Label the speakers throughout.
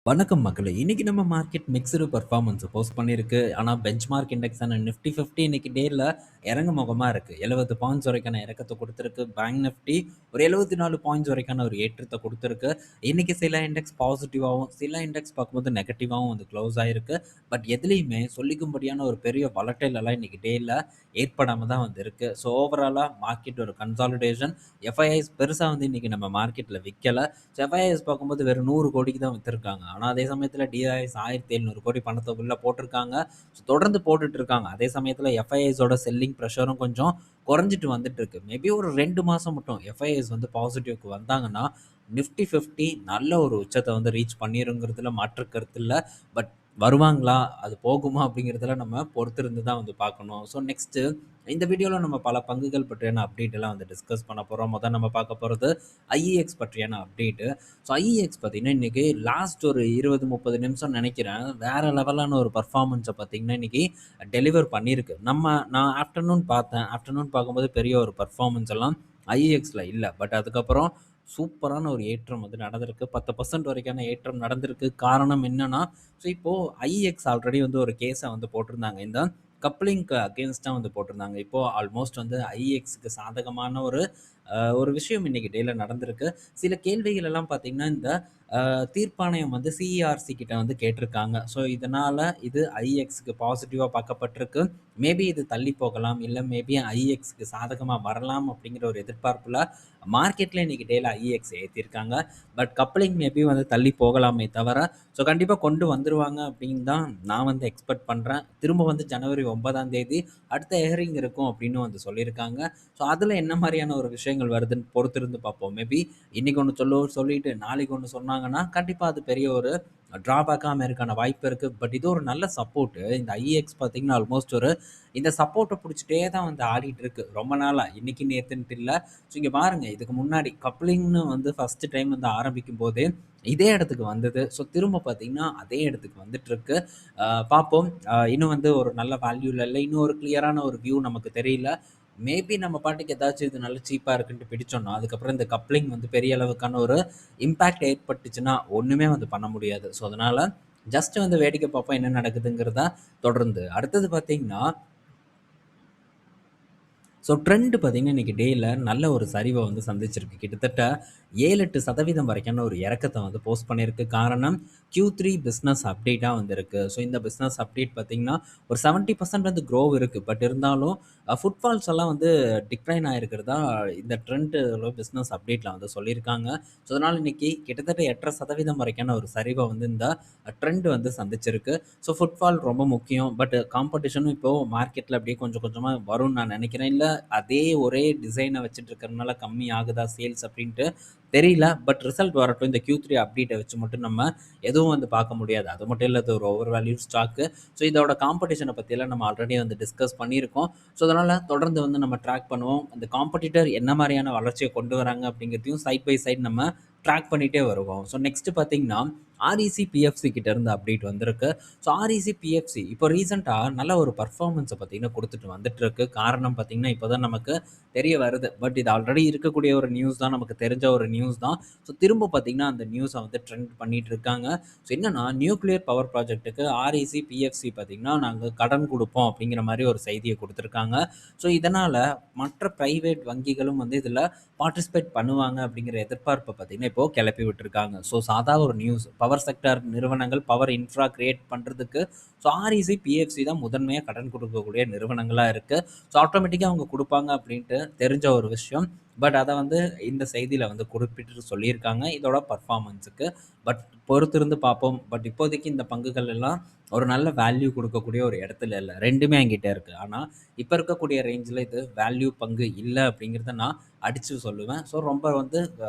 Speaker 1: வணக்கம் மக்களே! இன்னைக்கு நம்ம மார்க்கெட் மிக்ஸ்டு பெர்ஃபார்மன்ஸ் போஸ்ட் பண்ணியிருக்கு. ஆனா பெஞ்ச்மார்க் இண்டெக்ஸ் ஆன நிஃப்டி 50 இன்னைக்கு டேல இறங்கு முகமா இருக்கு. 70 பாயிண்ட்ஸ் வரைக்கான இறக்கத்த குடுத்திருக்கு. பேங்க் நிஃப்டி ஒரு 74 பாயிண்ட்ஸ் வரைக்கான ஒரு ஏற்றத்த குடுத்திருக்கு. இன்னைக்கு சில இண்டெக்ஸ் பாசிட்டிவாவும், சில இண்டெக்ஸ் பார்க்கும்போது நெகட்டிவாவும் வந்து க்ளோஸ் ஆயிருக்கு. பட் எதுலயுமே சொல்லிக்கும்படியான ஒரு பெரிய வாலடைல் எல்லாம் இன்னைக்கு டேல ஏற்படாம தான் வந்து இருக்கு. ஸோ ஓவராலா மார்க்கெட் ஒரு கன்சாலிடேஷன். எஃப்ஐஐஸ் பெருசா வந்து இன்னைக்கு நம்ம மார்க்கெட்ல விக்கல. எஃப்ஐஎஸ் பார்க்கும்போது வெறும் 100 கோடிக்கு தான் வித்திருக்காங்க. ஆனா, அதே சமயத்தில டிஐஎஸ் 1700 கோடி பணத்த உள்ள போட்டிருக்காங்க. ஸோ தொடர்ந்து போட்டுட்டு இருக்காங்க. அதே சமயத்தில எஃப்ஐஎஸோட செல்லிங் பிரஷரும் கொஞ்சம் குறைஞ்சிட்டு வந்துட்டு இருக்கு. மேபி ஒரு 2 மாசம் மட்டும் எஃப்ஐஎஸ் வந்து பாசிட்டிவ்க்கு வந்தாங்கன்னா, நிஃப்டி 50 நல்ல ஒரு உச்சத்த வந்து ரீச் பண்ணிருங்கிறதுல மாற்று கருத்து இல்ல. பட் வருவாங்களா? அது போகுமா? அப்படிங்கிறதுல நம்ம பொறுத்திருந்து தான் வந்து பார்க்கணும். ஸோ நெக்ஸ்ட்டு இந்த வீடியோல நம்ம பல பங்குகள் பற்றியான அப்டேட் எல்லாம் வந்து டிஸ்கஸ் பண்ண போறோம். மொத நம்ம பார்க்க போறது ஐஇஎக்ஸ் பற்றியான அப்டேட்டு. ஸோ ஐஇஎக்ஸ் பார்த்தீங்கன்னா, இன்னைக்கு லாஸ்ட் ஒரு 20, 30 நிமிஷம் நெனைக்கிறேன். வேற லெவலான ஒரு பெர்ஃபார்மன்ஸ பார்த்தீங்கன்னா, இன்னைக்கு டெலிவர் பண்ணியிருக்கு. நான் ஆஃப்டர்நூன் பார்த்தேன். ஆஃப்டர்நூன் பார்க்கும்போது பெரிய ஒரு பெர்ஃபார்மன்ஸ் எல்லாம் ஐஇஎக்ஸ்ல இல்ல. பட் அதுக்கப்புறம் சூப்பரான ஒரு ஏற்றம் வந்து நடந்திருக்கு. 10% வரைக்கான ஏற்றம் நடந்திருக்கு. காரணம் என்னன்னா, ஸோ இப்போ ஐஇஎக்ஸ் ஆல்ரெடி வந்து ஒரு கேஸ வந்து போட்டிருந்தாங்க. இந்த கப்ளிங்க்கு அகெயின்ஸ்டா வந்து போட்டிருந்தாங்க. இப்போ ஆல்மோஸ்ட் வந்து ஐஇஎக்ஸ்க்கு சாதகமான ஒரு விஷயம் இன்னைக்கு டேல நடந்திருக்கு. சில கேள்விகள் எல்லாம் பார்த்தீங்கன்னா, இந்த தீர்ப்பாணையம் வந்து சிஇஆர்சி கிட்ட வந்து கேட்டிருக்காங்க. ஸோ இதனால இது ஐஎக்ஸ்க்கு பாசிட்டிவா பார்க்கப்பட்டிருக்கு. மேபி இது தள்ளி போகலாம். இல்ல மேபி ஐஎக்ஸ்க்கு சாதகமா வரலாம் அப்படிங்கிற ஒரு எதிர்பார்ப்புல மார்க்கெட்ல இன்னைக்கு டேல ஐஎக்ஸ் ஏத்தியிருக்காங்க. பட் கப்ளிங் மேபி வந்து தள்ளி போகலாமே தவிர, ஸோ கண்டிப்பா கொண்டு வந்துருவாங்க அப்படின்னு தான் நான் வந்து எக்ஸ்பெக்ட் பண்றேன். திரும்ப வந்து ஜனவரி 9ஆம் தேதி அடுத்த ஹியரிங் இருக்கும் அப்படின்னு வந்து சொல்லியிருக்காங்க. ஸோ அதில என்ன மாரியான ஒரு விஷயங்கள் வருதுன்னு பொறுத்திருந்து பார்ப்போம். மேபி இன்னைக்கு ஒண்ணு சொல்லிட்டு நாளைக்கு ஒண்ணு சொன்னாங்கன்னா, கண்டிப்பா அது பெரிய ஒரு ட்ராபேக்கா அமையறக்கான வாய்ப்பு இருக்கு. பட் இது ஒரு நல்ல சப்போர்ட்டு. இந்த ஐஎக்ஸ் பார்த்தீங்கன்னா, ஆல்மோஸ்ட் இந்த சப்போர்ட்ட புடிச்சுட்டே தான் வந்து ஆடிட்டு இருக்கு. ரொம்ப நாளா. இன்னைக்கு நேத்துன்ட்டு இல்ல. ஸோ இங்க பாருங்க, இதுக்கு முன்னாடி கப்ளிங்ன்னு வந்து ஃபர்ஸ்ட் டைம் வந்து ஆரம்பிக்கும்போதே இதே இடத்துக்கு வந்தது. ஸோ திரும்ப பார்த்தீங்கன்னா, அதே இடத்துக்கு வந்துட்டுருக்கு. பார்ப்போம். இன்னும் வந்து ஒரு நல்ல வேல்யூல இல்ல. இன்னும் ஒரு கிளியரான ஒரு வியூ நமக்கு தெரியல. மேபி நம்ம பாட்டுக்கு ஏதாச்சும் இது நல்ல சீப்பா இருக்குன்ட்டு பிடிச்சோம்னா, அதுக்கப்புறம் இந்த கப்ளிங் வந்து பெரிய அளவுக்கான ஒரு இம்பாக்ட் ஏற்பட்டுச்சுன்னா, ஒண்ணுமே வந்து பண்ண முடியாது. ஸோ அதனால ஜஸ்ட் வந்து வேடிக்கை பார்ப்போம் என்ன நடக்குதுங்கிறத தொடர்ந்து. அடுத்தது பார்த்தீங்கன்னா, ஸோ ட்ரெண்ட் பார்த்தீங்கன்னா, இன்னைக்கு டேல நல்ல ஒரு சரிவ வந்து சந்திச்சிருக்கு. கிட்டத்தட்ட 7, 8% வரைக்கான ஒரு இறக்கத்த வந்து போஸ்ட் பண்ணியிருக்கு. காரணம் Q3 பிசினஸ் அப்டேட்டா வந்திருக்கு. ஸோ இந்த பிசினஸ் அப்டேட் பார்த்தீங்கன்னா, ஒரு 70% வந்து குரோவ் இருக்கு. பட் இருந்தாலும் ஃபுட்ஃபால்ஸ் எல்லாம் வந்து டிக்ளைன் ஆயிருக்கிறதா இந்த ட்ரெண்ட் பிசினஸ் அப்டேட்ல வந்து சொல்லியிருக்காங்க. ஸோ அதனால இன்னைக்கு கிட்டத்தட்ட 8.5% வரைக்கான ஒரு சரிவ வந்து இந்த ட்ரெண்ட் வந்து சந்திச்சிருக்கு. ஸோ ஃபுட்ஃபால் ரொம்ப முக்கியம். பட் காம்படிஷனும் இப்போ மார்க்கெட்ல அப்படியே கொஞ்சம் கொஞ்சமா வரும்னு நான் நினைக்கிறேன். இல்ல அதே ஒரே டிசைன வச்சுட்டு இருக்கிறனால கம்மி ஆகுதா சேல்ஸ் அப்படின்ட்டு தெரியல. பட் ரிசல்ட் வரட்டும். இந்த Q3 அப்டேட்ட வச்சு மட்டும் நம்ம எதுவும் வந்து பார்க்க முடியாது. அது மட்டும் இல்ல, இது ஒரு ஓவர் வேல்யூ ஸ்டாக்கு. ஸோ இதோட காம்படிஷன பத்தியெல்லாம் நம்ம ஆல்ரெடி வந்து டிஸ்கஸ் பண்ணியிருக்கோம். ஸோ அதனால தொடர்ந்து வந்து நம்ம ட்ராக் பண்ணுவோம். அந்த காம்படிட்டர் என்ன மாரியான வளர்ச்சிய கொண்டு வராங்க அப்படிங்கிறதையும் சைட் பை சைட் நம்ம ட்ராக் பண்ணிட்டே வருவோம். ஸோ நெக்ஸ்ட் பார்த்தீங்கன்னா, ஆர்இசி, பிஎஃப்சி கிட்ட இருந்து அப்டேட் வந்திருக்கு. ஸோ ஆர்இசி, பிஎஃப்சி இப்போ ரீசென்ட்டா நல்ல ஒரு பெர்ஃபார்மன்ஸ பார்த்தீங்கன்னா குடுத்துட்டு வந்துட்டுருக்கு. காரணம் பார்த்தீங்கன்னா, இப்போ தான் நமக்கு தெரிய வருது. பட் இது ஆல்ரெடி இருக்கக்கூடிய ஒரு நியூஸ் தான். நமக்கு தெரிஞ்ச ஒரு நியூஸ் தான். ஸோ திரும்ப பார்த்தீங்கன்னா, அந்த நியூஸ வந்து ட்ரெண்ட் பண்ணிட்டு இருக்காங்க. ஸோ என்னன்னா, நியூக்ளியர் பவர் ப்ராஜெக்ட்டுக்கு ஆர்இசி, பிஎஃப்சி பார்த்தீங்கன்னா, நாங்க கடன் குடுப்போம் அப்படிங்கிற மாரி ஒரு செய்திய குடுத்துருக்காங்க. ஸோ இதனால மற்ற பிரைவேட் வங்கிகளும் வந்து இதில பார்ட்டிசிபேட் பண்ணுவாங்க அப்படிங்கிற எதிர்பார்ப்ப பார்த்தீங்கன்னா, இப்போ கிளப்பி விட்டுருக்காங்க. ஸோ சாதா ஒரு நியூஸ். பவர் செக்டார் நிறுவனங்கள் பவர் இன்ஃப்ரா கிரியேட் பண்றதுக்கு ஸோ ஆர்இசி, பிஎஃப்சி தான் முதன்மையா கடன் குடுக்கக்கூடிய நிறுவனங்களா இருக்கு. ஸோ ஆட்டோமேட்டிக்கா அவங்க குடுப்பாங்க அப்படின்ட்டு தெரிஞ்ச ஒரு விஷயம். பட் அத வந்து இந்த செய்தியில வந்து குறிப்பிட்டு சொல்லியிருக்காங்க. இதோட பெர்ஃபார்மன்ஸுக்கு. பட் பொறுத்திருந்து பார்ப்போம். பட் இப்போதைக்கு இந்த பங்குகள் எல்லாம் ஒரு நல்ல வேல்யூ குடுக்கக்கூடிய ஒரு இடத்துல இல்ல. 2மே என்கிட்ட இருக்கு. ஆனா, இப்ப இருக்கக்கூடிய ரேஞ்சுல இது வேல்யூ பங்கு இல்ல அப்படிங்கிறத நான் அடிச்சு சொல்லுவேன். ஸோ ரொம்ப வந்து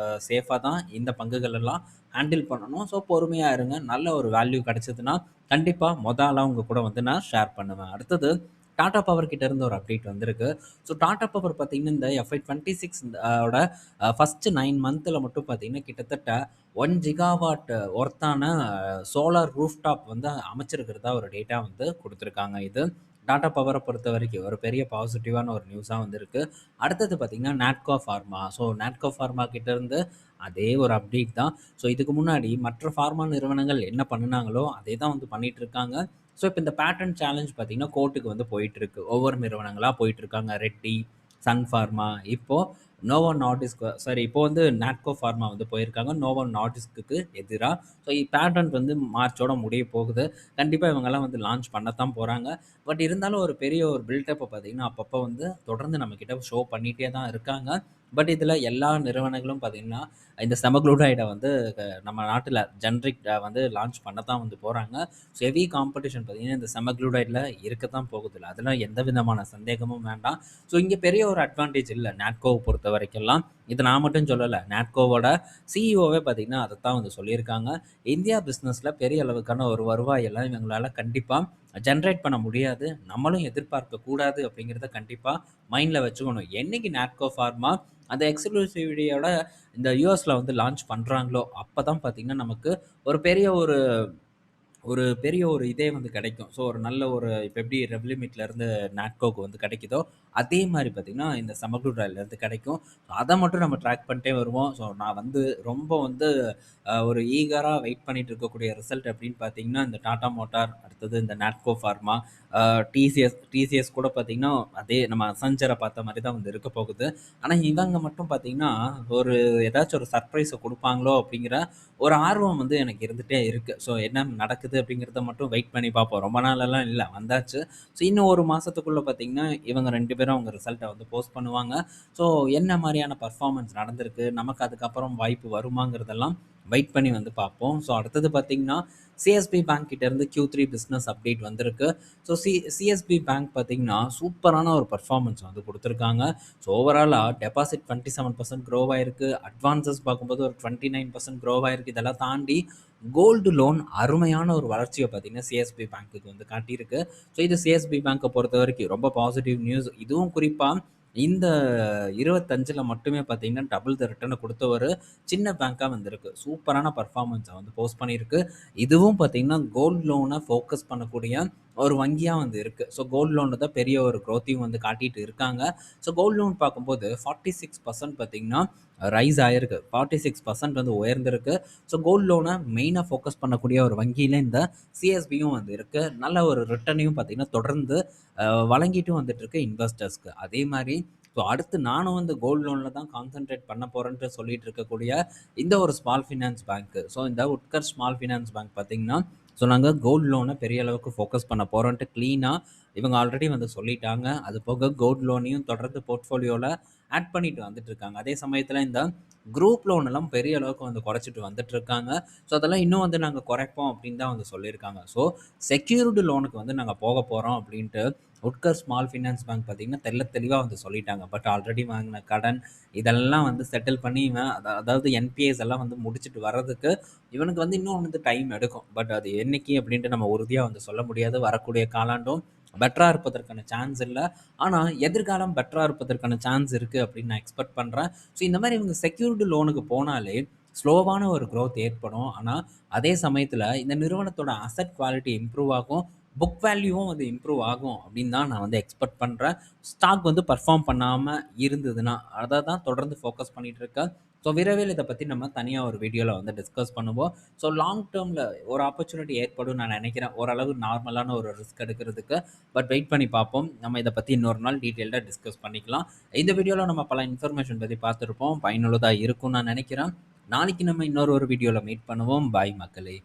Speaker 1: சேஃபா தான் இந்த பங்குகள் எல்லாம் ஹேண்டில் பண்ணணும். ஸோ பொறுமையா இருங்க. நல்ல ஒரு வேல்யூ கிடைச்சதுன்னா, கண்டிப்பா ஆளா உங்க கூட வந்து நான் ஷேர் பண்ணுவேன். அடுத்தது டாடா பவர் கிட்ட இருந்து ஒரு அப்டேட் வந்திருக்கு. ஸோ டாடா பவர் பார்த்தீங்கன்னா, இந்த எஃப்ஐ 26 ஓட ஃபர்ஸ்ட் 9 மந்த்ல மட்டும் பார்த்தீங்கன்னா, கிட்டத்தட்ட 1 ஜிகாவாட் ஒர்த்தான சோலார் ரூஃப்டாப் வந்து அமைச்சிருக்கிறதா ஒரு டேட்டா வந்து குடுத்துருக்காங்க. இது டாடா பவரை பொறுத்த வரைக்கும் ஒரு பெரிய பாசிட்டிவான ஒரு நியூஸாக வந்திருக்கு. அடுத்தது பார்த்தீங்கன்னா, Natco pharma. So Natco pharma கிட்டேருந்து அதே ஒரு அப்டேட் தான். ஸோ இதுக்கு முன்னாடி மற்ற ஃபார்மா நிறுவனங்கள் என்ன பண்ணுனாங்களோ, அதே தான் வந்து பண்ணிட்டு இருக்காங்க. ஸோ இப்போ இந்த பேட்டர்ன் சேலஞ்ச் பார்த்தீங்கன்னா, கோர்ட்டுக்கு வந்து போயிட்டுருக்கு. ஒவ்வொரு நிறுவனங்களா போயிட்டுருக்காங்க. ரெட்டி, சன் ஃபார்மா, இப்போ நோவோ நார்டிஸ்க் சாரி இப்போ வந்து நாட்கோ ஃபார்மா வந்து போயிருக்காங்க. நோவோ நார்டிஸ்க்கு எதிரா. ஸோ பேட்டர்ன் வந்து மார்ச்சோட முடிய போகுது. கண்டிப்பா இவங்கலாம் வந்து லான்ச் பண்ணத்தான் போறாங்க. பட் இருந்தாலும் ஒரு பெரிய ஒரு பில்டப்ப பார்த்தீங்கன்னா, அப்பப்போ வந்து தொடர்ந்து நம்மகிட்ட ஷோ பண்ணிட்டே தான் இருக்காங்க. பட் இதில எல்லா நிறுவனங்களும் பார்த்தீங்கன்னா, இந்த செமக்ளூரைட வந்து நம்ம நாட்டில ஜெனரிக் வந்து லான்ச் பண்ணத்தான் வந்து போறாங்க. ஸோ ஹெவி காம்படிஷன் பார்த்தீங்கன்னா, இந்த செமக்ளூரைட்ல இருக்கத்தான் போகுதுல்ல. அதில எந்த விதமான சந்தேகமும் வேண்டாம். ஸோ இங்க பெரிய ஒரு அட்வான்டேஜ் இல்ல. நாட்கோவ பொறுத்த வரைக்கெல்லாம். இது நான் மட்டும் சொல்லல. நாட்கோவோட சிஇஓவே பார்த்தீங்கன்னா, அதத்தான் வந்து சொல்லியிருக்காங்க. இந்தியா பிசினஸ்ல பெரிய அளவுக்கான ஒரு வருவாய் எல்லாம் இவங்களால கண்டிப்பா ஜெனரேட் பண்ண முடியாது. நம்மளும் எதிர்பார்க்க கூடாது அப்படிங்கிறத கண்டிப்பா மைண்ட்ல வச்சுக்கணும். என்னைக்கு நாட்கோ ஃபார்மா அந்த எக்ஸ்க்ளூசிவிட்டியோட இந்த யுஎஸ்ல வந்து லான்ச் பண்றாங்களோ, அப்பதான் பார்த்தீங்கன்னா, நமக்கு ஒரு பெரிய ஒரு ஒரு பெரிய ஒரு இதே வந்து கிடைக்கும். ஸோ ஒரு நல்ல ஒரு இப்ப எப்படி ரெவ்லிமிட்லேருந்து நாட்கோக்கு வந்து கிடைக்குதோ, அதே மாரி பார்த்தீங்கன்னா, இந்த சமகுடாலேருந்து கிடைக்கும். அத மட்டும் நம்ம ட்ராக் பண்ணிட்டே வருவோம். ஸோ நான் வந்து ரொம்ப வந்து ஒரு ஈகரா வெயிட் பண்ணிட்டு இருக்கக்கூடிய ரிசல்ட் அப்படின்னு பார்த்தீங்கன்னா, இந்த டாடா மோட்டார், அடுத்தது இந்த நாட்கோ ஃபார்மா, டிசிஎஸ் கூட பார்த்தீங்கன்னா, அதே நம்ம அசஞ்சர பார்த்த மாரி தான் வந்து இருக்க போகுது. ஆனா இவங்க மட்டும் பார்த்தீங்கன்னா, ஒரு ஏதாச்சும் ஒரு சர்ப்ரைஸ குடுப்பாங்களோ அப்படிங்கிற ஒரு ஆர்வம் வந்து எனக்கு இருந்துட்டே இருக்கு. ஸோ என்ன நடக்குது அப்படிங்கிறத மட்டும் வெயிட் பண்ணி பார்ப்போம். ரொம்ப நாளெல்லாம் இல்ல வந்தாச்சு. ஸோ இன்னும் 1 மாசத்துக்குள்ள பார்த்தீங்கன்னா, இவங்க 2 பேரும் அவங்க ரிசல்ட்ட வந்து போஸ்ட் பண்ணுவாங்க. ஸோ என்ன மாரியான பெர்ஃபார்மன்ஸ் நடந்திருக்கு, நமக்கு அதுக்கப்புறம் வாய்ப்பு வருமாங்கிறதெல்லாம் வெயிட் பண்ணி வந்து பார்ப்போம். ஸோ அடுத்தது பார்த்தீங்கன்னா, சிஎஸ்பி பேங்க் கிட்டேருந்து Q3 பிசினஸ் அப்டேட் வந்திருக்கு. ஸோ சிஎஸ்பி பேங்க் பார்த்தீங்கன்னா, சூப்பரான ஒரு பெர்ஃபார்மன்ஸ் வந்து குடுத்துருக்காங்க. ஸோ ஓவராலா டெபாசிட் 27% க்ரோவ் ஆயிருக்கு. அட்வான்ஸஸ் பார்க்கும்போது ஒரு 29% க்ரோவ் ஆயிருக்கு. இதெல்லாம் தாண்டி கோல்டு லோன் அருமையான ஒரு வளர்ச்சிய பார்த்தீங்கன்னா, சிஎஸ்பி பேங்க்குக்கு வந்து காட்டியிருக்கு. ஸோ இது சிஎஸ்பி பேங்க்க பொறுத்தவரைக்கும் ரொம்ப பாசிட்டிவ் நியூஸ். இதுவும் குறிப்பா இந்த 25ல மட்டுமே பார்த்தீங்கன்னா, டபுள் த ரிட்டர்ன குடுத்த ஒரு சின்ன பேங்க்கா வந்திருக்கு. சூப்பரான பெர்ஃபார்மன்ஸ வந்து போஸ்ட் பண்ணியிருக்கு. இதுவும் பார்த்தீங்கன்னா, கோல்ட் லோன ஃபோக்கஸ் பண்ணக்கூடிய ஒரு வங்கியா வந்து இருக்கு. ஸோ கோல்ட் லோன்ல தான் பெரிய ஒரு குரோத்தையும் வந்து காட்டிட்டு இருக்காங்க. ஸோ கோல்ட் லோன் பார்க்கும்போது 46% பார்த்தீங்கன்னா, ரைஸ் ஆயிருக்கு. 46% வந்து உயர்ந்திருக்கு. ஸோ கோல்ட் லோன மெயினா ஃபோக்கஸ் பண்ணக்கூடிய ஒரு வங்கியில இந்த சிஎஸ்பியும் வந்து இருக்கு. நல்ல ஒரு ரிட்டர்னையும் பார்த்தீங்கன்னா, தொடர்ந்து வழங்கிட்டும் வந்துட்டுருக்கு இன்வெஸ்டர்ஸ்க்கு. அதே மாரி ஸோ அடுத்து நானும் வந்து கோல்ட் லோன்ல தான் கான்சன்ட்ரேட் பண்ண போறேன்ட்டு சொல்லிட்டு இருக்கக்கூடிய இந்த ஒரு ஸ்மால் ஃபினான்ஸ் பேங்க். ஸோ இந்த உட்கர் ஸ்மால் ஃபினான்ஸ் பேங்க் பார்த்தீங்கன்னா, ஸோ நாங்க கோல்ட் லோன பெரிய அளவுக்கு ஃபோக்கஸ் பண்ண போறோன்ட்டு கிளீனா இவங்க ஆல்ரெடி வந்து சொல்லிட்டாங்க. அது போக கோல்ட் லோனையும் தொடர்ந்து போர்ட்ஃபோலியோல ஆட் பண்ணிட்டு வந்துட்டு இருக்காங்க. அதே சமயத்தில இந்த குரூப் லோன் எல்லாம் பெரிய அளவுக்கு வந்து குறைச்சிட்டு வந்துட்டு இருக்காங்க. ஸோ அதெல்லாம் இன்னும் வந்து நாங்க குறைப்போம் அப்படின்னு தான் வந்து சொல்லியிருக்காங்க. ஸோ செக்யூர்டு லோனுக்கு வந்து நாங்க போக போறோம் அப்படின்ட்டு உட்கர் ஸ்மால் ஃபினான்ஸ் பேங்க் பார்த்தீங்கன்னா, தெளிவா வந்து சொல்லிட்டாங்க. பட் ஆல்ரெடி வாங்கின கடன் இதெல்லாம் வந்து செட்டில் பண்ணி இவன் அதாவது என்பிஎஸ் எல்லாம் வந்து முடிச்சுட்டு வர்றதுக்கு இவனுக்கு வந்து இன்னும் வந்து டைம் எடுக்கும். பட் அது என்னைக்கு அப்படின்ட்டு நம்ம உறுதியா வந்து சொல்ல முடியாது. வரக்கூடிய காலாண்டும் பெட்டரா இருப்பதற்கான சான்ஸ் இல்ல. ஆனா எதிர்காலம் பெட்டரா இருப்பதற்கான சான்ஸ் இருக்கு அப்படின்னு நான் எக்ஸ்பெக்ட் பண்றேன். ஸோ இந்த மாரி இவங்க செக்யூர்டு லோனுக்கு போனாலே ஸ்லோவான ஒரு குரோத் ஏற்படும். ஆனா அதே சமயத்தில இந்த நிறுவனத்தோட அசெட் குவாலிட்டி இம்ப்ரூவ் ஆகும். புக் வேல்யூவும் வந்து இம்ப்ரூவ் ஆகும் அப்படின்னு தான் நான் வந்து எக்ஸ்பெக்ட் பண்றேன். ஸ்டாக் வந்து பெர்ஃபார்ம் பண்ணாம இருந்ததுன்னா, அத தான் தொடர்ந்து ஃபோக்கஸ் பண்ணிட்டு இருக்கேன். ஸோ விரைவில் இத பத்தி நம்ம தனியா ஒரு வீடியோல வந்து டிஸ்கஸ் பண்ணுவோம். ஸோ லாங் டெர்ம்ல ஒரு ஆப்பர்ச்சுனிட்டி ஏற்படும்னு நான் நினைக்கிறேன். ஓரளவு நார்மலான ஒரு ரிஸ்க் எடுக்கிறதுக்கு. பட் வெயிட் பண்ணி பார்ப்போம். நம்ம இத பத்தி இன்னொரு நாள் டீட்டெயில்டா டிஸ்கஸ் பண்ணிக்கலாம். இந்த வீடியோல நம்ம பல இன்ஃபர்மேஷன் பத்தி பார்த்திருப்போம். பயனுள்ளதா இருக்கும்னு நான் நினைக்கிறேன். நாளைக்கு நம்ம இன்னொரு ஒரு வீடியோல மீட் பண்ணுவோம். பாய் மக்களே!